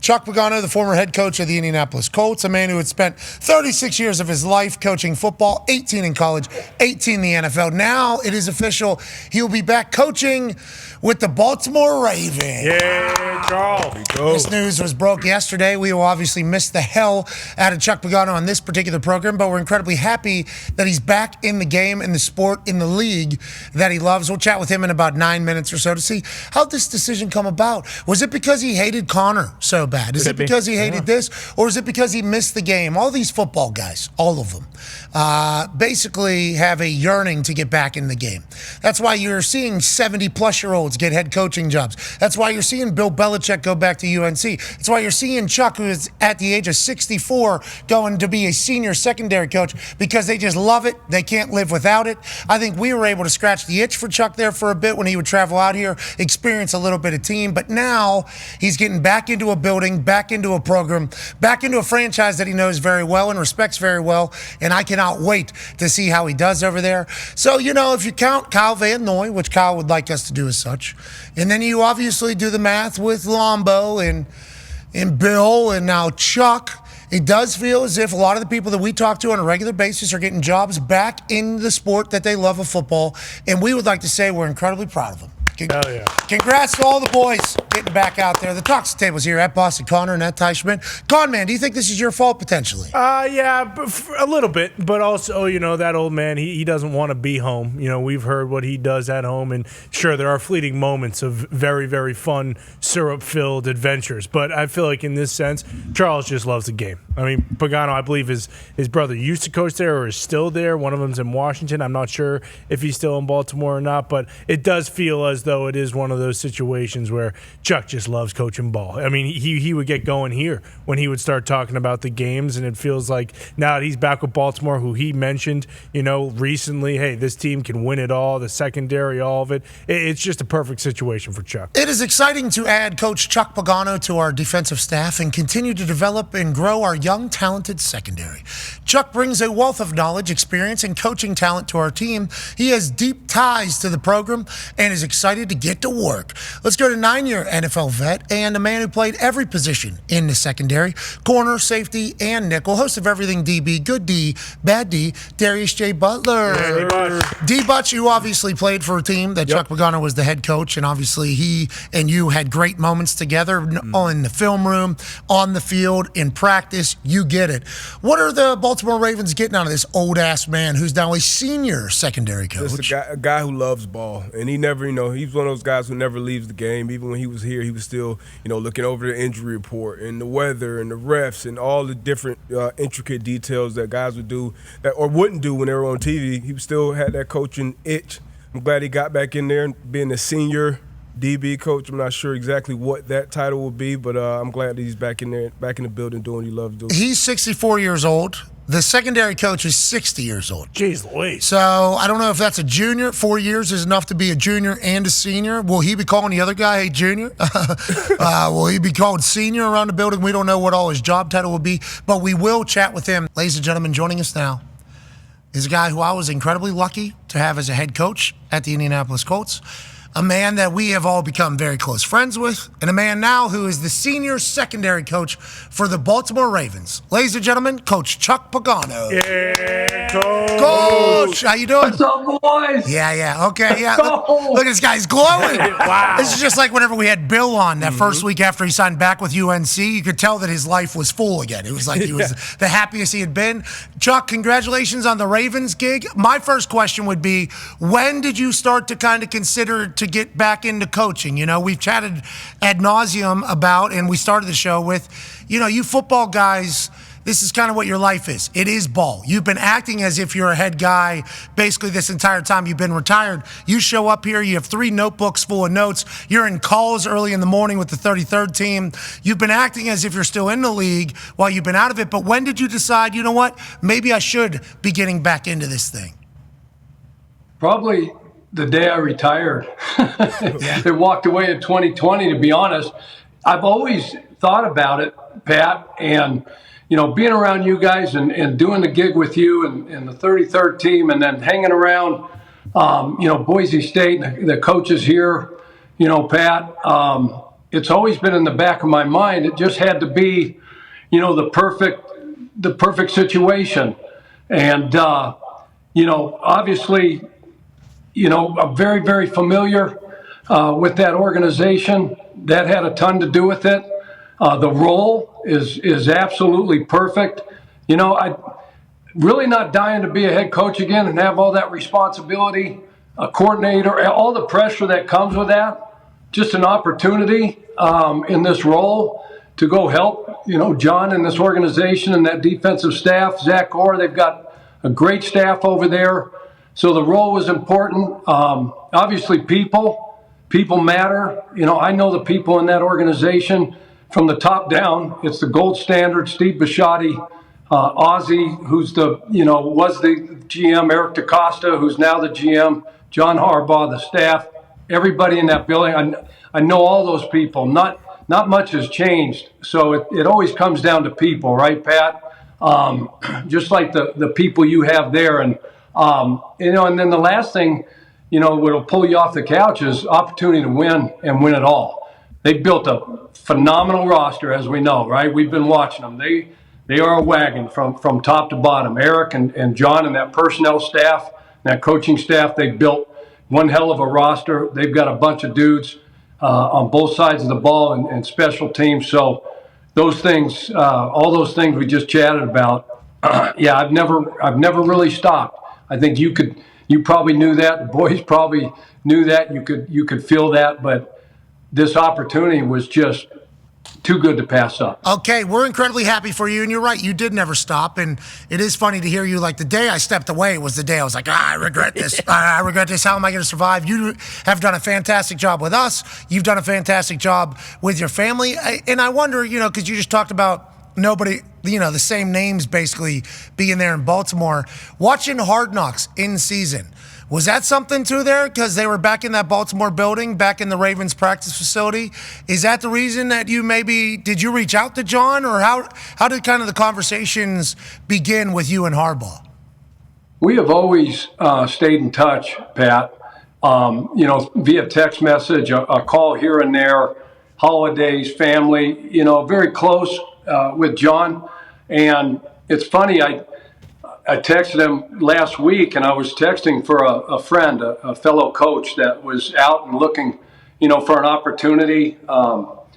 Chuck Pagano, the former head coach of the Indianapolis Colts, a man who had spent 36 years of his life coaching football, 18 in college, 18 in the NFL. Now it is official. He'll be back coaching with the Baltimore Ravens. Yeah, Charles. This news was broke yesterday. We will obviously miss the hell out of Chuck Pagano on this particular program, but we're incredibly happy that he's back in the game, in the sport, in the league that he loves. We'll chat with him in about 9 minutes or so to see how this decision come about. Was it because he hated Connor so bad? Is it because he hated this? Or is it because he missed the game? All these football guys, all of them, basically have a yearning to get back in the game. That's why you're seeing 70-plus-year-olds get head coaching jobs. That's why you're seeing Bill Belichick go back to UNC. That's why you're seeing Chuck, who is at the age of 64, going to be a senior secondary coach because they just love it. They can't live without it. I think we were able to scratch the itch for Chuck there for a bit when he would travel out here, experience a little bit of team. But now he's getting back into a building, back into a program, back into a franchise that he knows very well and respects very well. And I cannot wait to see how he does over there. So, if you count Kyle Van Noy, which Kyle would like us to do as such, and then you obviously do the math with Lombo and Bill and now Chuck, it does feel as if a lot of the people that we talk to on a regular basis are getting jobs back in the sport that they love of football. And we would like to say we're incredibly proud of them. Hell yeah. Congrats to all the boys getting back out there. The Talks tables here at Boston Connor and at Ty Schmidt. Con man, do you think this is your fault potentially? Yeah, a little bit. But also, that old man, he doesn't want to be home. We've heard what he does at home. And sure, there are fleeting moments of very, very fun, syrup-filled adventures. But I feel like in this sense, Charles just loves the game. I mean, Pagano, I believe his brother used to coach there or is still there. One of them's in Washington. I'm not sure if he's still in Baltimore or not. But it does feel as though it is one of those situations where Chuck just loves coaching ball. I mean, he would get going here when he would start talking about the games, and it feels like now that he's back with Baltimore, who he mentioned, recently, hey, this team can win it all, the secondary, all of it. It's just a perfect situation for Chuck. It is exciting to add Coach Chuck Pagano to our defensive staff and continue to develop and grow our young, talented secondary. Chuck brings a wealth of knowledge, experience, and coaching talent to our team. He has deep ties to the program and is excited to get to work. Let's go to 9-year NFL vet and a man who played every position in the secondary, corner, safety, and nickel, host of Everything DB, Good D, Bad D, Darius J. Butler. D-Butch, you obviously played for a team that Chuck Pagano was the head coach, and obviously he and you had great moments together in the film room, on the field, in practice. You get it. What are the Baltimore Ravens getting out of this old-ass man who's now a senior secondary coach? Just a guy who loves ball, and he never, he's one of those guys who never leaves the game. Even when he was here, he was still, looking over the injury report and the weather and the refs and all the different intricate details that guys would do or wouldn't do when they were on TV. He still had that coaching itch. I'm glad he got back in there and being a senior DB coach. I'm not sure exactly what that title will be, but I'm glad that he's back in there, back in the building doing what he loves doing. He's 64 years old. The secondary coach is 60 years old. Jeez Louise. So I don't know if that's a junior. 4 years is enough to be a junior and a senior. Will he be calling the other guy a junior? Will he be called senior around the building? We don't know what all his job title will be, but we will chat with him. Ladies and gentlemen, joining us now is a guy who I was incredibly lucky to have as a head coach at the Indianapolis Colts. A man that we have all become very close friends with, and a man now who is the senior secondary coach for the Baltimore Ravens. Ladies and gentlemen, Coach Chuck Pagano. Yeah, Coach, how you doing? What's up, boys? Yeah. Okay, yeah. Look at this guy, he's glowing. Wow. This is just like whenever we had Bill on that first week after he signed back with UNC. You could tell that his life was full again. It was like he was the happiest he had been. Chuck, congratulations on the Ravens gig. My first question would be, when did you start to kind of consider to get back into coaching? We've chatted ad nauseum about, and we started the show with, you football guys, this is kind of what your life is. It is ball. You've been acting as if you're a head guy basically this entire time you've been retired. You show up here, you have 3 notebooks full of notes. You're in calls early in the morning with the 33rd team. You've been acting as if you're still in the league while you've been out of it. But when did you decide, you know what, maybe I should be getting back into this thing? Probably the day I retired. They walked away in 2020, to be honest. I've always thought about it, Pat, and being around you guys and doing the gig with you and the 33rd team, and then hanging around, Boise State, the coaches here, Pat, it's always been in the back of my mind. It just had to be, the perfect situation. And, obviously, I'm very, very familiar with that organization. That had a ton to do with it. The role is absolutely perfect. I really not dying to be a head coach again and have all that responsibility, a coordinator, all the pressure that comes with that. Just an opportunity in this role to go help, John and this organization and that defensive staff. Zach Orr, they've got a great staff over there. So the role was important. Obviously, people matter. I know the people in that organization from the top down. It's the gold standard. Steve Bisciotti, Ozzie, who's was the GM, Eric DaCosta, who's now the GM, John Harbaugh, the staff, everybody in that building. I know all those people. Not much has changed. So it always comes down to people, right, Pat? Just like the people you have there. And then the last thing, what'll pull you off the couch is opportunity to win and win it all. They built a phenomenal roster, as we know, right? We've been watching them. They are a wagon from top to bottom. Eric and John and that personnel staff, that coaching staff, they built one hell of a roster. They've got a bunch of dudes on both sides of the ball and special teams. So those things, all those things we just chatted about, I've never really stopped. I think you probably knew that. The boys probably knew that. You could feel that, but this opportunity was just too good to pass up. Okay, we're incredibly happy for you, and you're right, you did never stop, and it is funny to hear you, like, the day I stepped away was the day I was like, I regret this. I regret this. How am I going to survive? You have done a fantastic job with us. You've done a fantastic job with your family, and I wonder, because you just talked about nobody, the same names basically being there in Baltimore. Watching Hard Knocks in season, was that something too there? Because they were back in that Baltimore building, back in the Ravens practice facility. Is that the reason that did you reach out to John, or how did kind of the conversations begin with you and Harbaugh? We have always stayed in touch, Pat, via text message, a call here and there, holidays, family, very close with John. And it's funny, I texted him last week, and I was texting for a friend, a fellow coach that was out and looking, for an opportunity. So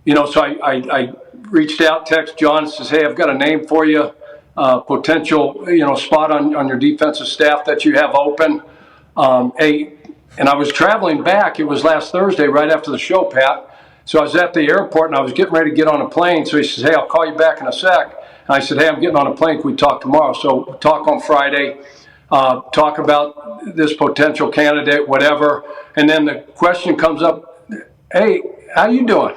I reached out, text John, and says, hey, I've got a name for you, potential, spot on your defensive staff that you have open. And I was traveling back. It was last Thursday, right after the show, Pat. So I was at the airport, and I was getting ready to get on a plane. So he says, hey, I'll call you back in a sec. And I said, hey, I'm getting on a plane. Can we talk tomorrow? So we talk on Friday, talk about this potential candidate, whatever. And then the question comes up, hey, how you doing?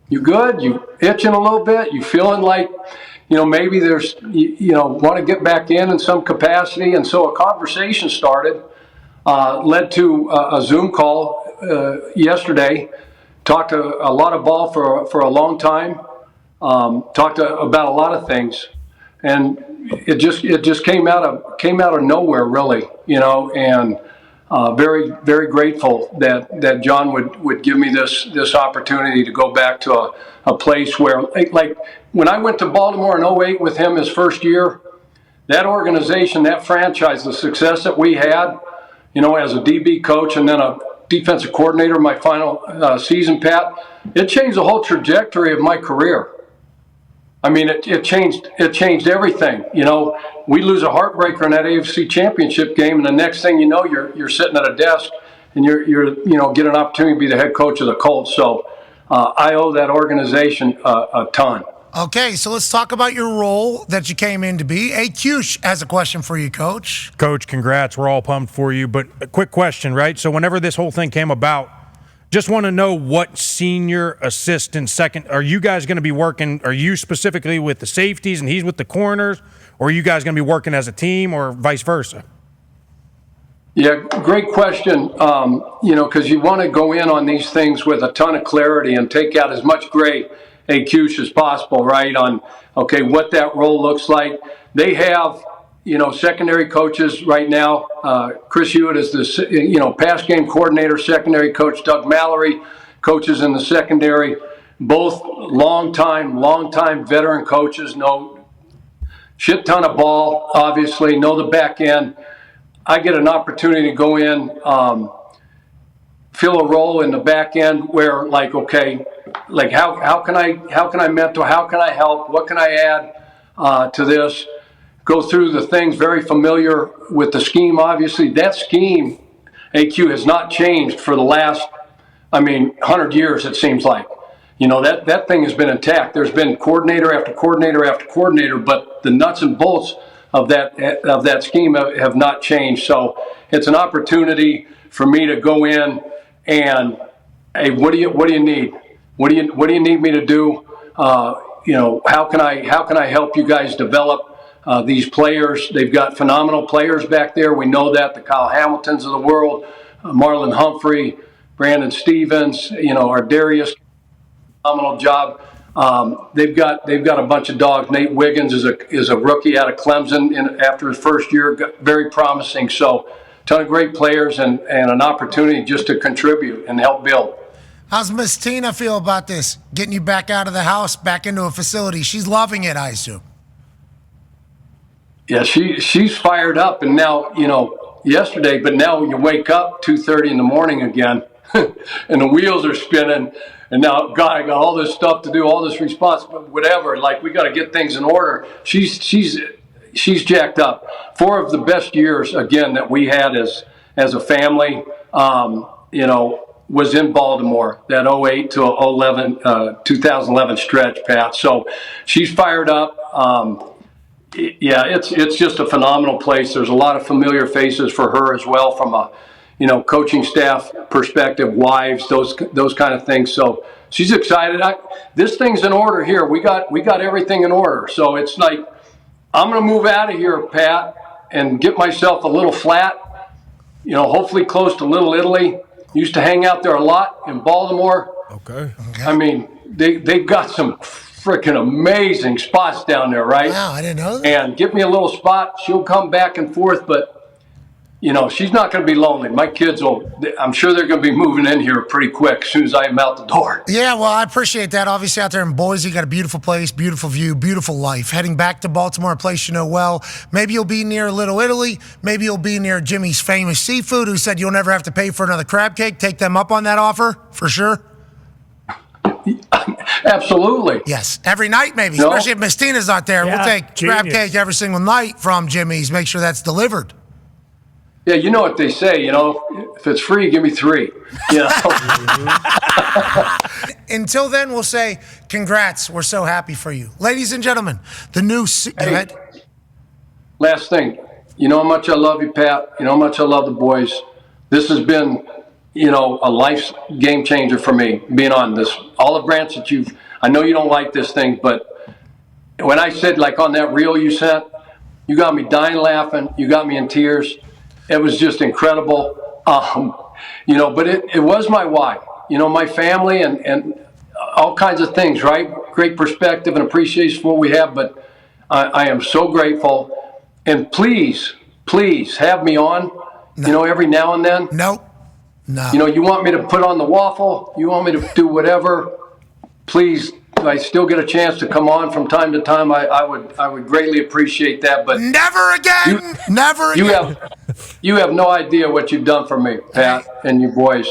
You good? You itching a little bit? You feeling like, maybe there's, want to get back in some capacity? And so a conversation started, led to a Zoom call yesterday. Talked a lot of ball for a long time. Talked about a lot of things, and it just came out of nowhere, really, and very, very grateful that John would give me this opportunity to go back to a place where, like when I went to Baltimore in 2008 with him his first year, that organization, that franchise, the success that we had, as a DB coach and then a defensive coordinator my final season, Pat, it changed the whole trajectory of my career. I mean, it changed everything. We lose a heartbreaker in that AFC Championship game, and the next thing you know, you're sitting at a desk and you're get an opportunity to be the head coach of the Colts. So I owe that organization a ton. Okay, so let's talk about your role that you came in to be. Hey, Cush has a question for you, Coach. Coach, congrats. We're all pumped for you. But a quick question, right? So whenever this whole thing came about, just want to know what senior assistant second, are you guys going to be working, are you specifically with the safeties and he's with the corners, or are you guys going to be working as a team or vice versa? Yeah, great question. Because you want to go in on these things with a ton of clarity and take out as much gray AQs as possible, right, on, okay, what that role looks like. They have, secondary coaches right now. Chris Hewitt is the, pass game coordinator, secondary coach Doug Mallory, coaches in the secondary, both long-time veteran coaches, know shit ton of ball, obviously, know the back end. I get an opportunity to go in, fill a role in the back end where, like, okay, like how can I mentor, how can I help, what can I add to this? Go through the things, very familiar with the scheme. Obviously, that scheme, AQ, has not changed for the last, 100 years, it seems like. That thing has been intact. There's been coordinator after coordinator after coordinator, but the nuts and bolts of that scheme have not changed. So it's an opportunity for me to go in and, hey, what do you need? What do you need me to do? How can I help you guys develop these players? They've got phenomenal players back there. We know that, the Kyle Hamiltons of the world, Marlon Humphrey, Brandon Stevens, our Darius, phenomenal job. They've got a bunch of dogs. Nate Wiggins is a rookie out of Clemson after his first year, very promising. So, ton of great players and an opportunity just to contribute and help build. How's Miss Tina feel about this? Getting you back out of the house, back into a facility. She's loving it, I assume. Yeah, she's fired up, and now yesterday, but now you wake up 2:30 in the morning again, and the wheels are spinning. And now, God, I got all this stuff to do, all this response, but whatever. Like, we got to get things in order. She's jacked up. 4 of the best years again that we had as a family, was in Baltimore. That 08 to 2011 stretch, Pat. So she's fired up. Yeah, it's just a phenomenal place. There's a lot of familiar faces for her as well from a coaching staff perspective, wives, those kind of things. So she's excited. This thing's in order here. We got everything in order. So it's like, I'm going to move out of here, Pat, and get myself a little flat, hopefully close to Little Italy. Used to hang out there a lot in Baltimore. Okay. They've got some freaking amazing spots down there, right? Wow, I didn't know that. And give me a little spot. She'll come back and forth, but she's not going to be lonely. My kids I'm sure they're going to be moving in here pretty quick as soon as I am out the door. Yeah, well, I appreciate that. Obviously, out there in Boise, you got a beautiful place, beautiful view, beautiful life. Heading back to Baltimore, a place you know well. Maybe you'll be near Little Italy. Maybe you'll be near Jimmy's Famous Seafood, who said you'll never have to pay for another crab cake. Take them up on that offer, for sure. Absolutely. Yes, every night maybe, especially if Miss Tina's not there. Yeah, We'll take crab cake every single night from Jimmy's. Make sure that's delivered. Yeah, you know what they say, if it's free, give me 3. Until then, we'll say congrats. We're so happy for you. Ladies and gentlemen, the new... Go ahead. Last thing. You know how much I love you, Pat. You know how much I love the boys. This has been, a life game changer for me, being on this olive branch that I know you don't like this thing, but when I said, like, on that reel you sent, you got me dying laughing. You got me in tears. It was just incredible, but it was my why, my family and all kinds of things, right? Great perspective and appreciation for what we have, but I am so grateful. And please have me on, every now and then. Nope. No. You want me to put on the waffle, you want me to do whatever, please. I still get a chance to come on from time to time. I would greatly appreciate that. But never again. Never again. You have no idea what you've done for me, Pat, and you boys.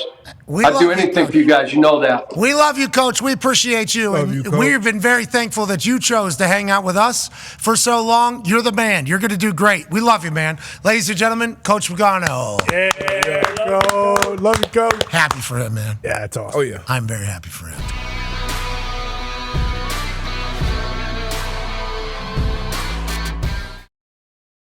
I'd do anything for you guys. You know that. We love you, Coach. We appreciate you. Love you, Coach. We've been very thankful that you chose to hang out with us for so long. You're the man. You're going to do great. We love you, man. Ladies and gentlemen, Coach Pagano. Yeah, love you, Coach. Happy for him, man. Yeah, it's awesome. Oh, yeah. I'm very happy for him.